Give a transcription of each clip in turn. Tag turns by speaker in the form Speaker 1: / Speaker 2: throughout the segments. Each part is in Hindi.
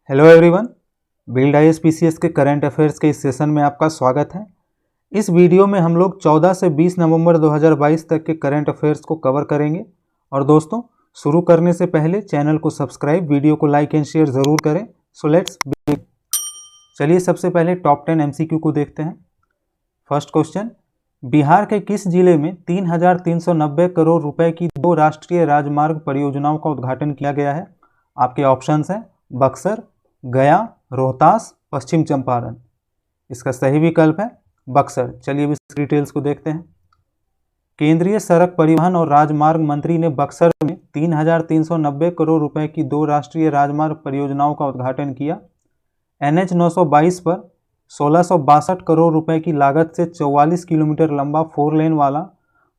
Speaker 1: हेलो एवरीवन, बिल्ड आईएएस के करंट अफेयर्स के इस सेशन में आपका स्वागत है। इस वीडियो में हम लोग 14 से 20 नवंबर 2022 तक के करंट अफेयर्स को कवर करेंगे। और दोस्तों, शुरू करने से पहले चैनल को सब्सक्राइब, वीडियो को लाइक एंड शेयर ज़रूर करें। So let's begin. चलिए सबसे पहले टॉप 10 MCQ को देखते हैं। फर्स्ट क्वेश्चन, बिहार के किस जिले में 3,390 करोड़ रुपए की 2 राष्ट्रीय राजमार्ग परियोजनाओं का उद्घाटन किया गया है? आपके ऑप्शंस हैं बक्सर, गया, रोहतास, पश्चिम चंपारण। इसका सही विकल्प है बक्सर। चलिए अब इस डिटेल्स को देखते हैं। केंद्रीय सड़क परिवहन और राजमार्ग मंत्री ने बक्सर में 3,390 करोड़ रुपए की 2 राष्ट्रीय राजमार्ग परियोजनाओं का उद्घाटन किया। NH 922 पर 1662 करोड़ रुपए की लागत से 44 किलोमीटर लंबा 4 लेन वाला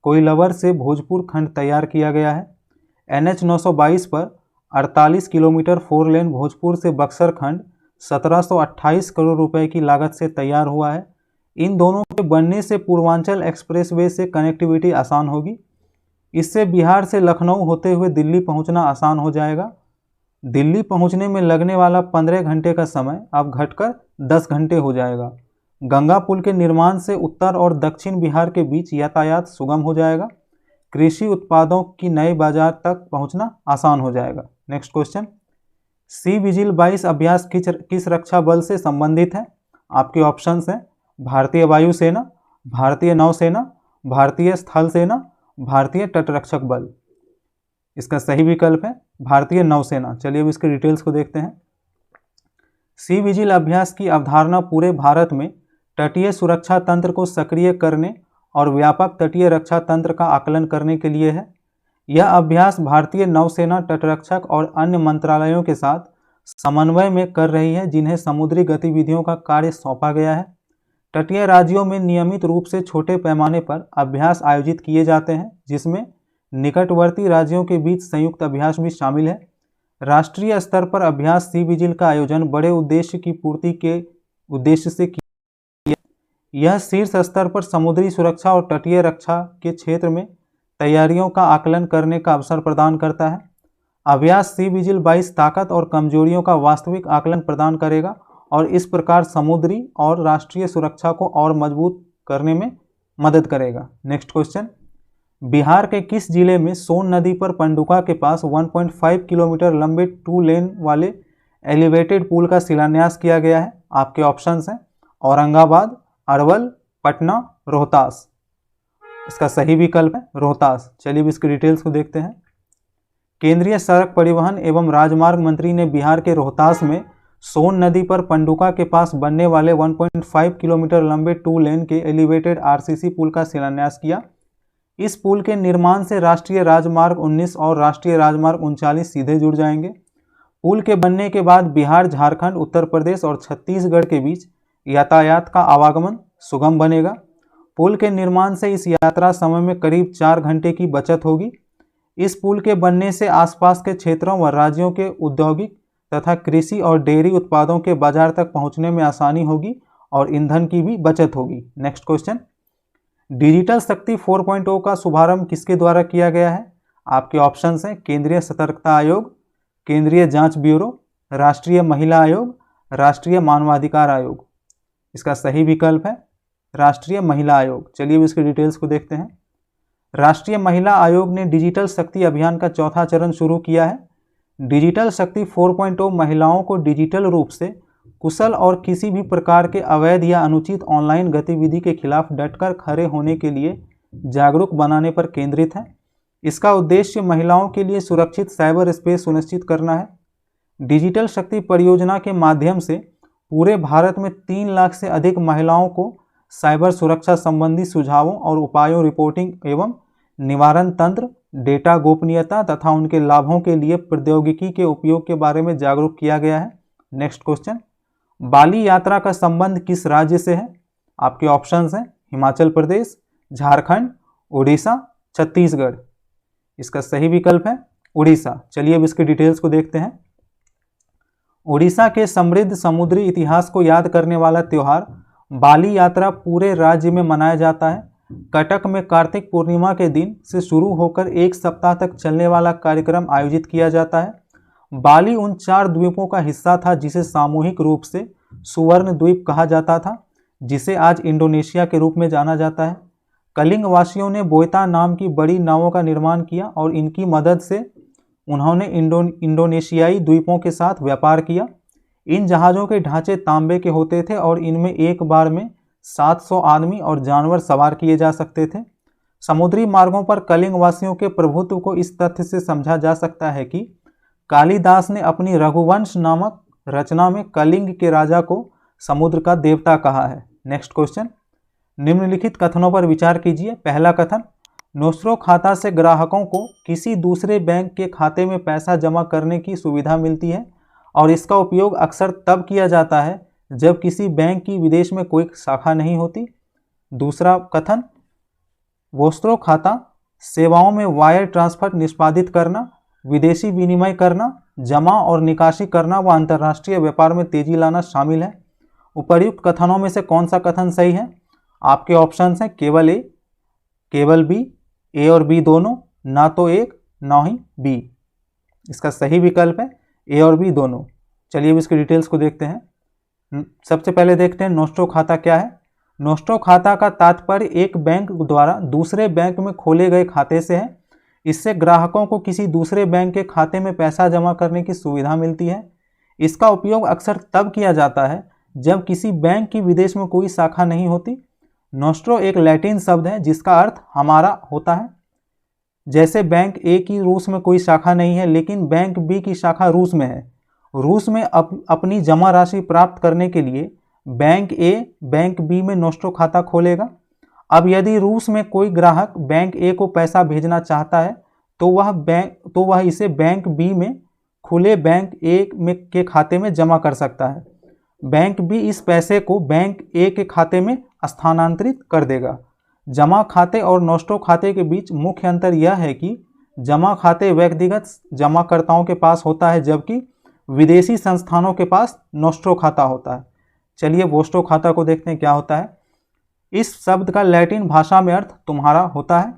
Speaker 1: कोइलवर से भोजपुर खंड तैयार किया गया है। NH 922 पर 48 किलोमीटर 4 लेन भोजपुर से बक्सर खंड 1728 करोड़ रुपए की लागत से तैयार हुआ है। इन दोनों के बनने से पूर्वांचल एक्सप्रेसवे से कनेक्टिविटी आसान होगी। इससे बिहार से लखनऊ होते हुए दिल्ली पहुंचना आसान हो जाएगा। दिल्ली पहुंचने में लगने वाला 15 घंटे का समय अब घटकर 10 घंटे हो जाएगा। गंगा पुल के निर्माण से उत्तर और दक्षिण बिहार के बीच यातायात सुगम हो जाएगा। कृषि उत्पादों की नए बाजार तक पहुंचना आसान हो जाएगा। नेक्स्ट क्वेश्चन, सी विजिल 22 अभ्यास किस रक्षा बल से संबंधित है? आपके ऑप्शंस हैं भारतीय वायुसेना, भारतीय नौसेना, भारतीय स्थल सेना, भारतीय तटरक्षक बल। इसका सही विकल्प है भारतीय नौसेना। चलिए अब इसके डिटेल्स को देखते हैं। सी विजिल अभ्यास की अवधारणा पूरे भारत में तटीय सुरक्षा तंत्र को सक्रिय करने और व्यापक तटीय रक्षा तंत्र का आकलन करने के लिए है। यह अभ्यास भारतीय नौसेना, तटरक्षक और अन्य मंत्रालयों के साथ समन्वय में कर रही है, जिन्हें समुद्री गतिविधियों का कार्य सौंपा गया है। तटीय राज्यों में नियमित रूप से छोटे पैमाने पर अभ्यास आयोजित किए जाते हैं, जिसमें निकटवर्ती राज्यों के बीच संयुक्त अभ्यास भी शामिल है। राष्ट्रीय स्तर पर अभ्यास सी विजिल का आयोजन बड़े उद्देश्य की पूर्ति के उद्देश्य से किया। यह शीर्ष स्तर पर समुद्री सुरक्षा और तटीय रक्षा के क्षेत्र में तैयारियों का आकलन करने का अवसर प्रदान करता है। अभ्यास सी विजिल 22 ताकत और कमजोरियों का वास्तविक आकलन प्रदान करेगा और इस प्रकार समुद्री और राष्ट्रीय सुरक्षा को और मजबूत करने में मदद करेगा। नेक्स्ट क्वेश्चन, बिहार के किस जिले में सोन नदी पर पंडुका के पास 1.5 किलोमीटर लंबे 2 लेन वाले एलिवेटेड पुल का शिलान्यास किया गया है? आपके ऑप्शंस हैं औरंगाबाद, अरवल, पटना, रोहतास। इसका सही विकल्प है रोहतास। चलिए इसकी डिटेल्स को देखते हैं। केंद्रीय सड़क परिवहन एवं राजमार्ग मंत्री ने बिहार के रोहतास में सोन नदी पर पंडुका के पास बनने वाले 1.5 किलोमीटर लंबे 2 लेन के एलिवेटेड RCC पुल का शिलान्यास किया। इस पुल के निर्माण से राष्ट्रीय राजमार्ग 19 और राष्ट्रीय राजमार्ग 39 सीधे जुड़ जाएंगे। पुल के बनने के बाद बिहार, झारखंड, उत्तर प्रदेश और छत्तीसगढ़ के बीच यातायात का आवागमन सुगम बनेगा। पुल के निर्माण से इस यात्रा समय में करीब 4 घंटे की बचत होगी। इस पुल के बनने से आसपास के क्षेत्रों व राज्यों के औद्योगिक तथा कृषि और डेयरी उत्पादों के बाजार तक पहुंचने में आसानी होगी और ईंधन की भी बचत होगी। नेक्स्ट क्वेश्चन, डिजिटल शक्ति 4.0 का शुभारंभ किसके द्वारा किया गया है? आपके ऑप्शंस हैं केंद्रीय सतर्कता आयोग, केंद्रीय जांच ब्यूरो, राष्ट्रीय महिला आयोग, राष्ट्रीय मानवाधिकार आयोग। इसका सही विकल्प है राष्ट्रीय महिला आयोग। चलिए इसकी डिटेल्स को देखते हैं। राष्ट्रीय महिला आयोग ने डिजिटल शक्ति अभियान का चौथा चरण शुरू किया है। डिजिटल शक्ति 4.0 महिलाओं को डिजिटल रूप से कुशल और किसी भी प्रकार के अवैध या अनुचित ऑनलाइन गतिविधि के खिलाफ डटकर खड़े होने के लिए जागरूक बनाने पर केंद्रित है। इसका उद्देश्य महिलाओं के लिए सुरक्षित साइबर स्पेस सुनिश्चित करना है। डिजिटल शक्ति परियोजना के माध्यम से पूरे भारत में 3 लाख से अधिक महिलाओं को साइबर सुरक्षा संबंधी सुझावों और उपायों, रिपोर्टिंग एवं निवारण तंत्र, डेटा गोपनीयता तथा उनके लाभों के लिए प्रौद्योगिकी के उपयोग के बारे में जागरूक किया गया है। नेक्स्ट क्वेश्चन, बाली यात्रा का संबंध किस राज्य से है? आपके ऑप्शंस हैं हिमाचल प्रदेश, झारखंड, उड़ीसा, छत्तीसगढ़। इसका सही विकल्प है उड़ीसा। चलिए अब इसके डिटेल्स को देखते हैं। उड़ीसा के समृद्ध समुद्री इतिहास को याद करने वाला त्यौहार बाली यात्रा पूरे राज्य में मनाया जाता है। कटक में कार्तिक पूर्णिमा के दिन से शुरू होकर 1 सप्ताह तक चलने वाला कार्यक्रम आयोजित किया जाता है। बाली उन 4 द्वीपों का हिस्सा था जिसे सामूहिक रूप से सुवर्ण द्वीप कहा जाता था, जिसे आज इंडोनेशिया के रूप में जाना जाता है। कलिंग वासियों ने बोयता नाम की बड़ी नावों का निर्माण किया और इनकी मदद से उन्होंने इंडोनेशियाई द्वीपों के साथ व्यापार किया। इन जहाज़ों के ढांचे तांबे के होते थे और इनमें एक बार में 700 आदमी और जानवर सवार किए जा सकते थे। समुद्री मार्गों पर कलिंग वासियों के प्रभुत्व को इस तथ्य से समझा जा सकता है कि कालिदास ने अपनी रघुवंश नामक रचना में कलिंग के राजा को समुद्र का देवता कहा है। नेक्स्ट क्वेश्चन, निम्नलिखित कथनों पर विचार कीजिए। पहला कथन, नोस्ट्रो खाता से ग्राहकों को किसी दूसरे बैंक के खाते में पैसा जमा करने की सुविधा मिलती है और इसका उपयोग अक्सर तब किया जाता है जब किसी बैंक की विदेश में कोई शाखा नहीं होती। दूसरा कथन, वोस्ट्रो खाता सेवाओं में वायर ट्रांसफर निष्पादित करना, विदेशी विनिमय करना, जमा और निकासी करना व अंतर्राष्ट्रीय व्यापार में तेजी लाना शामिल है। उपर्युक्त कथनों में से कौन सा कथन सही है? आपके ऑप्शंस हैं केवल ए, केवल बी, ए और बी दोनों, ना तो एक ना ही बी। इसका सही विकल्प है ए और बी दोनों। चलिए अब इसकी डिटेल्स को देखते हैं। सबसे पहले देखते हैं नोस्ट्रो खाता क्या है। नोस्ट्रो खाता का तात्पर्य एक बैंक द्वारा दूसरे बैंक में खोले गए खाते से है। इससे ग्राहकों को किसी दूसरे बैंक के खाते में पैसा जमा करने की सुविधा मिलती है। इसका उपयोग अक्सर तब किया जाता है जब किसी बैंक की विदेश में कोई शाखा नहीं होती। नोस्ट्रो एक लैटिन शब्द है जिसका अर्थ हमारा होता है। जैसे बैंक ए की रूस में कोई शाखा नहीं है लेकिन बैंक बी की शाखा रूस में है। रूस में अपनी जमा राशि प्राप्त करने के लिए बैंक ए बैंक बी में नोस्ट्रो खाता खोलेगा। अब यदि रूस में कोई ग्राहक बैंक ए को पैसा भेजना चाहता है तो वह इसे बैंक बी में खुले बैंक ए के खाते में जमा कर सकता है। बैंक बी इस पैसे को बैंक ए के खाते में स्थानांतरित कर देगा। जमा खाते और नोस्ट्रो खाते के बीच मुख्य अंतर यह है कि जमा खाते व्यक्तिगत जमाकर्ताओं के पास होता है जबकि विदेशी संस्थानों के पास नोस्ट्रो खाता होता है। चलिए वोस्ट्रो खाता को देखते हैं क्या होता है। इस शब्द का लैटिन भाषा में अर्थ तुम्हारा होता है।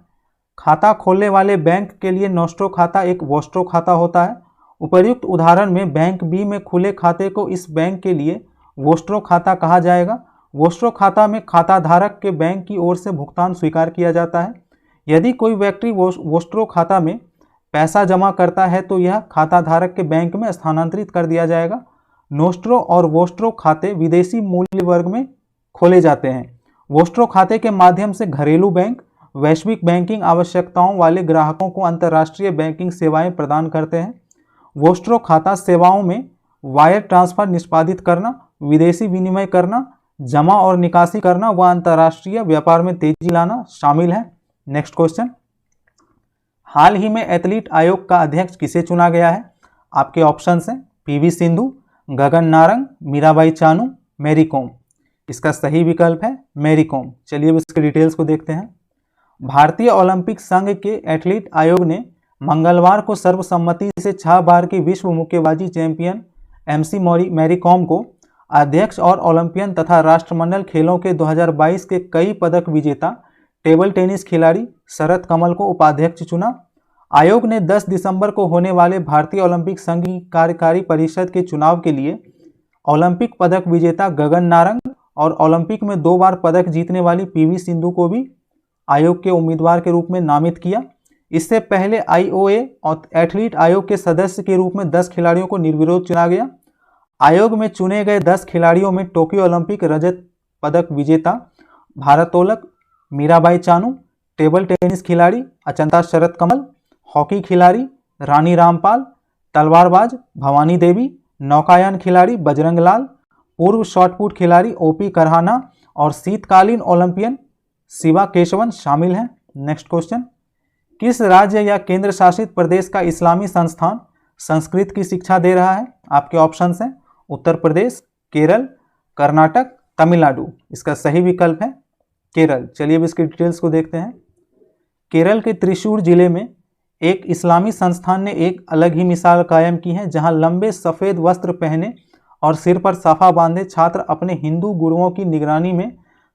Speaker 1: खाता खोलने वाले बैंक के लिए नोस्ट्रो खाता एक वोस्ट्रो खाता होता है। उपर्युक्त उदाहरण में बैंक बी में खुले खाते को इस बैंक के लिए वोस्ट्रो खाता कहा जाएगा। वोस्ट्रो खाता में खाता धारक के बैंक की ओर से भुगतान स्वीकार किया जाता है। यदि कोई व्यक्ति वोस्ट्रो खाता में पैसा जमा करता है तो यह खाता धारक के बैंक में स्थानांतरित कर दिया जाएगा। नोस्ट्रो और वोस्ट्रो खाते विदेशी मूल्य वर्ग में खोले जाते हैं। वोस्ट्रो खाते के माध्यम से घरेलू बैंक वैश्विक बैंकिंग आवश्यकताओं वाले ग्राहकों को अंतर्राष्ट्रीय बैंकिंग सेवाएं प्रदान करते हैं। वोस्ट्रो खाता सेवाओं में वायर ट्रांसफर निष्पादित करना, विदेशी विनिमय करना, जमा और निकासी करना व अंतर्राष्ट्रीय व्यापार में तेजी लाना शामिल है। नेक्स्ट क्वेश्चन, हाल ही में एथलीट आयोग का अध्यक्ष किसे चुना गया है? आपके ऑप्शंस हैं PV Sindhu, Gagan Narang, Mirabai Chanu, Mary com. इसका सही विकल्प है मैरी कॉम। चलिए अब इसके डिटेल्स को देखते हैं। भारतीय ओलंपिक संघ के एथलीट आयोग ने मंगलवार को सर्वसम्मति से 6 बार की विश्व मुक्केबाजी चैंपियन एमसी मैरी कॉम को अध्यक्ष और ओलंपियन तथा राष्ट्रमंडल खेलों के 2022 के कई पदक विजेता टेबल टेनिस खिलाड़ी शरत कमल को उपाध्यक्ष चुना। आयोग ने 10 दिसंबर को होने वाले भारतीय ओलंपिक संघ की कार्यकारी परिषद के चुनाव के लिए ओलंपिक पदक विजेता गगन नारंग और ओलंपिक में 2 बार पदक जीतने वाली पीवी सिंधु को भी आयोग के उम्मीदवार के रूप में नामित किया। इससे पहले आईओए और एथलीट आयोग के सदस्य के रूप में 10 खिलाड़ियों को निर्विरोध चुना गया। आयोग में चुने गए 10 खिलाड़ियों में टोक्यो ओलंपिक रजत पदक विजेता भारोत्तोलक मीराबाई चानू, टेबल टेनिस खिलाड़ी अचंता शरत कमल, हॉकी खिलाड़ी रानी रामपाल, तलवारबाज भवानी देवी, नौकायान खिलाड़ी बजरंग लाल, पूर्व शॉटपुट खिलाड़ी ओपी करहाना और शीतकालीन ओलंपियन शिवा केशवन शामिल हैं। नेक्स्ट क्वेश्चन, किस राज्य या केंद्र शासित प्रदेश का इस्लामी संस्थान संस्कृत की शिक्षा दे रहा है? आपके ऑप्शंस हैं उत्तर प्रदेश, केरल, कर्नाटक, तमिलनाडु। इसका सही विकल्प है केरल। चलिए अब इसकी डिटेल्स को देखते हैं। केरल के त्रिशूर जिले में एक इस्लामी संस्थान ने एक अलग ही मिसाल कायम की है, जहां लंबे सफ़ेद वस्त्र पहने और सिर पर साफा बांधे छात्र अपने हिंदू गुरुओं की निगरानी में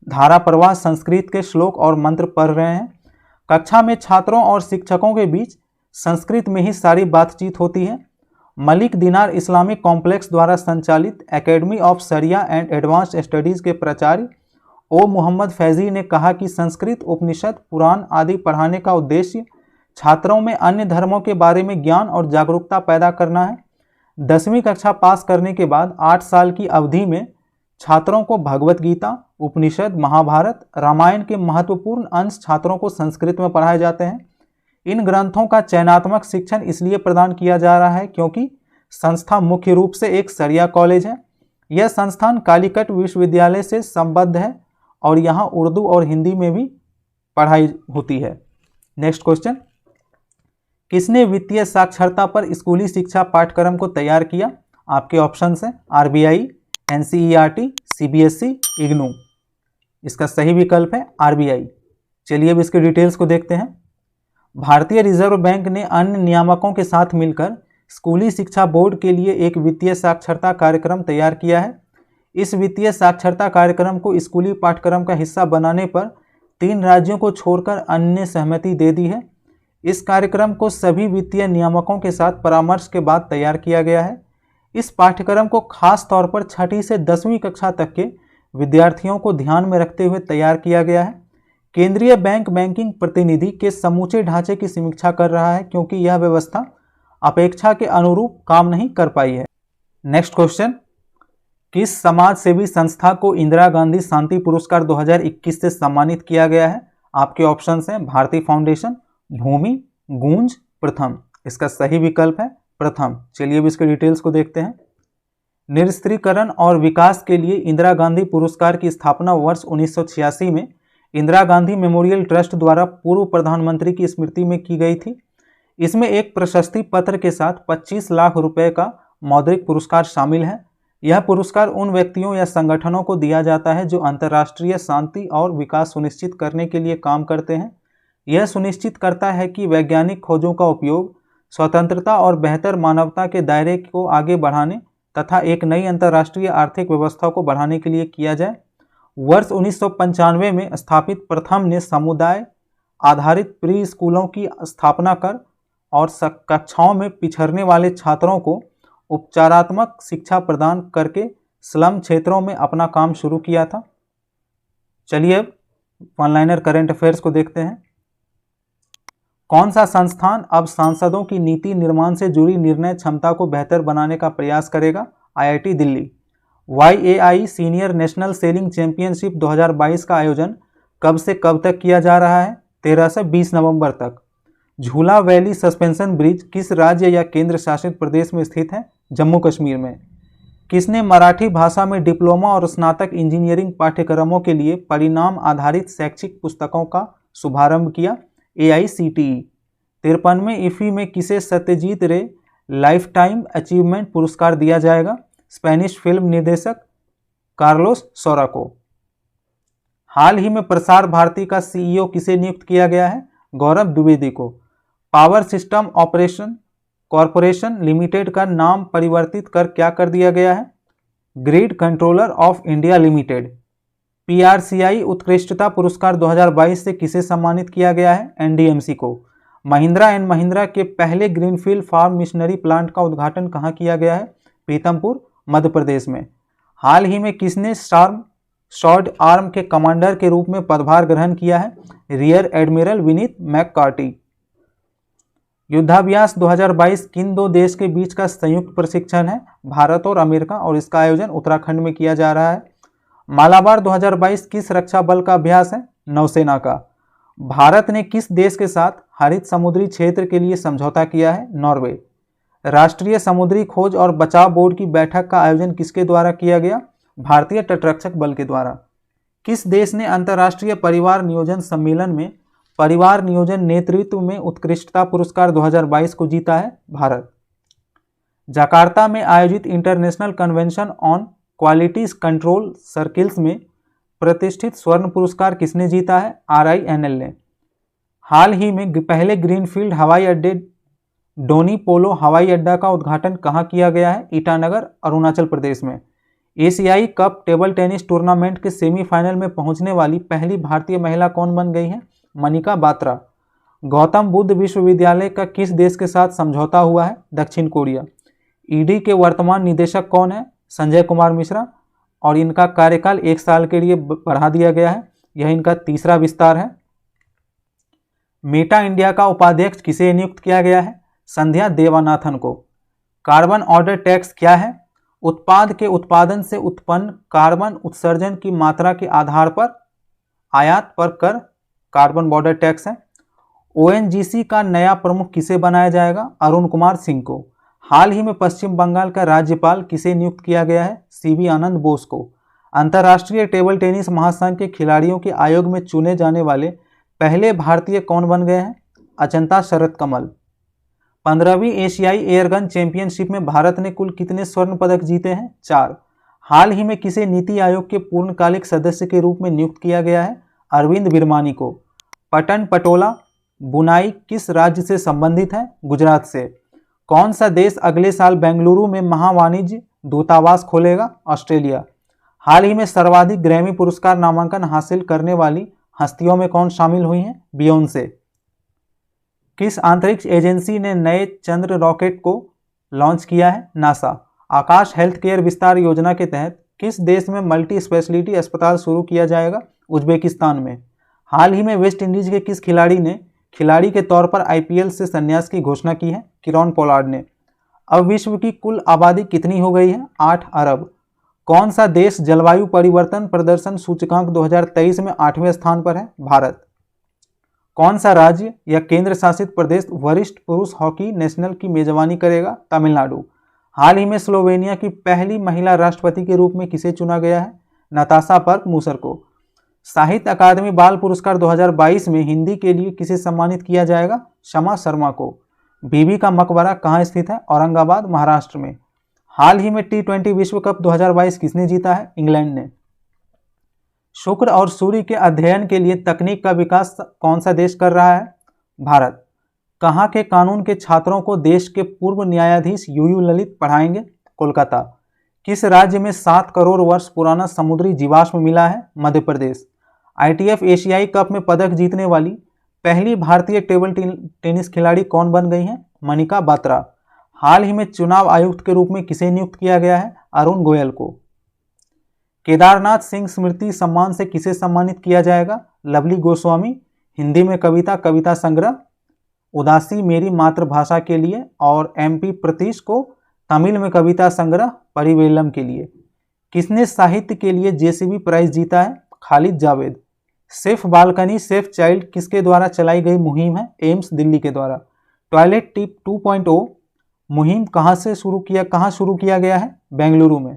Speaker 1: धारा प्रवाह संस्कृत के श्लोक और मंत्र पढ़ रहे हैं। कक्षा में छात्रों और शिक्षकों के बीच संस्कृत में ही सारी बातचीत होती है। मलिक दिनार इस्लामिक कॉम्प्लेक्स द्वारा संचालित academy of sharia and advanced studies के प्राचार्य ओ मोहम्मद फैजी ने कहा कि संस्कृत, उपनिषद, पुराण आदि पढ़ाने का उद्देश्य छात्रों में अन्य धर्मों के बारे में ज्ञान और जागरूकता पैदा करना है। 10वीं कक्षा पास करने के बाद 8 साल की अवधि में छात्रों को भगवत गीता, उपनिषद, महाभारत, रामायण के महत्वपूर्ण अंश छात्रों को संस्कृत में पढ़ाए जाते हैं। इन ग्रंथों का चयनात्मक शिक्षण इसलिए प्रदान किया जा रहा है क्योंकि संस्था मुख्य रूप से एक शरिया कॉलेज है। यह संस्थान कालीकट विश्वविद्यालय से संबद्ध है और यहाँ उर्दू और हिंदी में भी पढ़ाई होती है। नेक्स्ट क्वेश्चन, किसने वित्तीय साक्षरता पर स्कूली शिक्षा पाठ्यक्रम को तैयार किया? आपके ऑप्शंस हैं आरबीआई, एनसीईआरटी, सीबीएसई, इग्नू। इसका सही विकल्प है आरबीआई। चलिए अब इसके डिटेल्स को देखते हैं। भारतीय रिजर्व बैंक ने अन्य नियामकों के साथ मिलकर स्कूली शिक्षा बोर्ड के लिए एक वित्तीय साक्षरता कार्यक्रम तैयार किया है। इस वित्तीय साक्षरता कार्यक्रम को स्कूली पाठ्यक्रम का हिस्सा बनाने पर 3 राज्यों को छोड़कर अन्य ने सहमति दे दी है। इस कार्यक्रम को सभी वित्तीय नियामकों के साथ परामर्श के बाद तैयार किया गया है। इस पाठ्यक्रम को खास तौर पर 6ठी से 10वीं कक्षा तक के विद्यार्थियों को ध्यान में रखते हुए तैयार किया गया है। केंद्रीय बैंक बैंकिंग प्रतिनिधि के समूचे ढांचे की समीक्षा कर रहा है क्योंकि यह व्यवस्था अपेक्षा के अनुरूप काम नहीं कर पाई है। नेक्स्ट क्वेश्चन, किस समाज सेवी संस्था को इंदिरा गांधी शांति पुरस्कार 2021 से सम्मानित किया गया है? आपके ऑप्शंस हैं भारती फाउंडेशन, भूमि, गूंज, प्रथम। इसका सही विकल्प है प्रथम। चलिए अब इसके डिटेल्स को देखते हैं। निरस्त्रीकरण और विकास के लिए इंदिरा गांधी पुरस्कार की स्थापना वर्ष 1986 में इंदिरा गांधी मेमोरियल ट्रस्ट द्वारा पूर्व प्रधानमंत्री की स्मृति में की गई थी। इसमें एक प्रशस्ति पत्र के साथ 25 लाख रुपए का मौद्रिक पुरस्कार शामिल है। यह पुरस्कार उन व्यक्तियों या संगठनों को दिया जाता है जो अंतर्राष्ट्रीय शांति और विकास सुनिश्चित करने के लिए काम करते हैं। यह सुनिश्चित करता है कि वैज्ञानिक खोजों का उपयोग स्वतंत्रता और बेहतर मानवता के दायरे को आगे बढ़ाने तथा एक नई अंतर्राष्ट्रीय आर्थिक व्यवस्था को बढ़ाने के लिए किया जाए। वर्ष 1995 में स्थापित प्रथम ने समुदाय आधारित प्री स्कूलों की स्थापना कर और कक्षाओं में पिछड़ने वाले छात्रों को उपचारात्मक शिक्षा प्रदान करके स्लम क्षेत्रों में अपना काम शुरू किया था। चलिए अब वन लाइनर करंट अफेयर्स को देखते हैं। कौन सा संस्थान अब सांसदों की नीति निर्माण से जुड़ी निर्णय क्षमता को बेहतर बनाने का प्रयास करेगा? IIT Delhi. YAI senior national selling championship 2022 का आयोजन कब से कब तक किया जा रहा है? 13 से 20 नवंबर तक। झूला वैली सस्पेंशन ब्रिज किस राज्य या केंद्र शासित प्रदेश में स्थित है? जम्मू कश्मीर में। किसने मराठी भाषा में डिप्लोमा और स्नातक इंजीनियरिंग पाठ्यक्रमों के लिए परिणाम आधारित शैक्षिक पुस्तकों का शुभारंभ किया? AICTE। 53वें IFFI में किसे सत्यजीत रे लाइफ टाइम अचीवमेंट पुरस्कार दिया जाएगा? स्पेनिश फिल्म निर्देशक कार्लोस सौरा को। हाल ही में प्रसार भारती का CEO किसे नियुक्त किया गया है? गौरव द्विवेदी को। Power system operation corporation limited का नाम परिवर्तित कर क्या कर दिया गया है? Grid controller of India limited. PRCI उत्कृष्टता पुरस्कार 2022 से किसे सम्मानित किया गया है? NDMC को। महिंद्रा एंड महिंद्रा के पहले ग्रीनफील्ड फार्म मिशनरी प्लांट का उद्घाटन कहाँ किया गया है? पीतमपुर, मध्य प्रदेश में। हाल ही में किसने शॉर्ड आर्म के कमांडर के रूप में पदभार ग्रहण किया है? Rear admiral Vineet McCarty. युद्धाभ्यास 2022 किन 2 देश के बीच का संयुक्त प्रशिक्षण है? भारत और अमेरिका, और इसका आयोजन उत्तराखंड में किया जा रहा है। मालाबार 2022 किस रक्षा बल का अभ्यास है? नौसेना का। भारत ने किस देश के साथ हरित समुद्री क्षेत्र के लिए समझौता किया है? नॉर्वे। राष्ट्रीय समुद्री खोज और बचाव बोर्ड की बैठक का आयोजन किसके द्वारा किया गया? भारतीय तटरक्षक बल के द्वारा। किस देश ने अंतर्राष्ट्रीय परिवार नियोजन सम्मेलन में परिवार नियोजन नेतृत्व में उत्कृष्टता पुरस्कार 2022 को जीता है? भारत। जकार्ता में आयोजित international convention on quality control circles में प्रतिष्ठित स्वर्ण पुरस्कार किसने जीता है? RINL ने। हाल ही में पहले ग्रीनफील्ड हवाई अड्डे डोनी पोलो हवाई अड्डा का उद्घाटन कहाँ किया गया है? ईटानगर, अरुणाचल प्रदेश में। एशियाई कप टेबल टेनिस टूर्नामेंट के सेमीफाइनल में पहुंचने वाली पहली भारतीय महिला कौन बन गई है? मनिका बात्रा। गौतम बुद्ध विश्वविद्यालय का किस देश के साथ समझौता हुआ है? दक्षिण कोरिया। ईडी के वर्तमान निदेशक कौन है? संजय कुमार मिश्रा, और इनका कार्यकाल 1 साल के लिए बढ़ा दिया गया है। यह इनका तीसरा विस्तार है। मेटा इंडिया का उपाध्यक्ष किसे नियुक्त किया गया है? संध्या देवानाथन को। कार्बन ऑर्डर टैक्स क्या है? उत्पाद के उत्पादन से उत्पन्न कार्बन उत्सर्जन की मात्रा के आधार पर आयात पर कर कार्बन बॉर्डर टैक्स है। ओएनजीसी का नया प्रमुख किसे बनाया जाएगा? अरुण कुमार सिंह को। हाल ही में पश्चिम बंगाल का राज्यपाल किसे नियुक्त किया गया है? सीवी आनंद बोस को। अंतर्राष्ट्रीय टेबल टेनिस महासंघ के खिलाड़ियों के आयोग में चुने जाने वाले पहले भारतीय कौन बन गए हैं? अजंता शरत कमल। 15वीं एशियाई एयरगन चैंपियनशिप में भारत ने कुल कितने स्वर्ण पदक जीते हैं? 4। हाल ही में किसे नीति आयोग के पूर्णकालिक सदस्य के रूप में नियुक्त किया गया है? अरविंद विरमानी को। पटन पटोला बुनाई किस राज्य से संबंधित है? गुजरात से। कौन सा देश अगले साल बेंगलुरु में महावाणिज्य दूतावास खोलेगा? ऑस्ट्रेलिया। हाल ही में सर्वाधिक ग्रैमी पुरस्कार नामांकन हासिल करने वाली हस्तियों में कौन शामिल हुई हैं? बियोंसे। किस अंतरिक्ष एजेंसी ने नए चंद्र रॉकेट को लॉन्च किया है? नासा। आकाश हेल्थ केयर विस्तार योजना के तहत किस देश में मल्टी स्पेशलिटी अस्पताल शुरू किया जाएगा? उज्बेकिस्तान में। हाल ही में वेस्ट इंडीज के किस खिलाड़ी ने खिलाड़ी के तौर पर आईपीएल से संन्यास की घोषणा की है? किरोन पोलार्ड ने। अब विश्व की कुल आबादी कितनी हो गई है? 8 अरब। कौन सा देश जलवायु परिवर्तन प्रदर्शन सूचकांक 2023 में 8वें स्थान पर है? भारत। कौन सा राज्य या केंद्र शासित प्रदेश वरिष्ठ पुरुष हॉकी नेशनल की मेजबानी करेगा? तमिलनाडु। हाल ही में स्लोवेनिया की पहली महिला राष्ट्रपति के रूप में किसे चुना गया है? नताशा पर्क मूसर को। साहित्य अकादमी बाल पुरस्कार 2022 में हिंदी के लिए किसे सम्मानित किया जाएगा? शमा शर्मा को। बीबी का मकबरा कहाँ स्थित है? औरंगाबाद, महाराष्ट्र में। हाल ही में T20 विश्व कप 2022 किसने जीता है? इंग्लैंड ने। शुक्र और सूर्य के अध्ययन के लिए तकनीक का विकास कौन सा देश कर रहा है? भारत। कहाँ के कानून के छात्रों को देश के पूर्व न्यायाधीश यूयू ललित पढ़ाएंगे? कोलकाता। किस राज्य में 7 करोड़ वर्ष पुराना समुद्री जीवाश्म मिला है? मध्य प्रदेश। ITF एशियाई कप में पदक जीतने वाली पहली भारतीय टेबल टेनिस खिलाड़ी कौन बन गई हैं? मनिका बात्रा। हाल ही में चुनाव आयुक्त के रूप में किसे नियुक्त किया गया है? अरुण गोयल को। केदारनाथ सिंह स्मृति सम्मान से किसे सम्मानित किया जाएगा? लवली गोस्वामी। हिंदी में कविता, कविता संग्रह उदासी मेरी मातृभाषा के लिए, और MP प्रतीश को तमिल में कविता संग्रह परिवेलम के लिए। किसने साहित्य के लिए JCB प्राइज जीता है? Khalid Javed. Safe balcony safe child किसके द्वारा चलाई गई मुहिम है? एम्स दिल्ली के द्वारा। टॉयलेट टिप 2.0 मुहिम कहाँ शुरू किया गया है? बेंगलुरु में।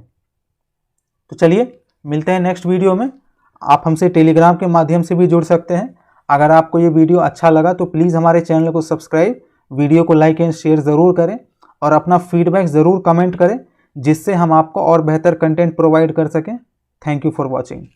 Speaker 1: तो चलिए मिलते हैं नेक्स्ट वीडियो में। आप हमसे टेलीग्राम के माध्यम से भी जुड़ सकते हैं। अगर आपको ये वीडियो अच्छा लगा तो प्लीज़ हमारे चैनल को सब्सक्राइब, वीडियो को लाइक एंड शेयर ज़रूर करें, और अपना फीडबैक ज़रूर कमेंट करें, जिससे हम आपको और बेहतर कंटेंट प्रोवाइड कर सकें। Thank you for watching.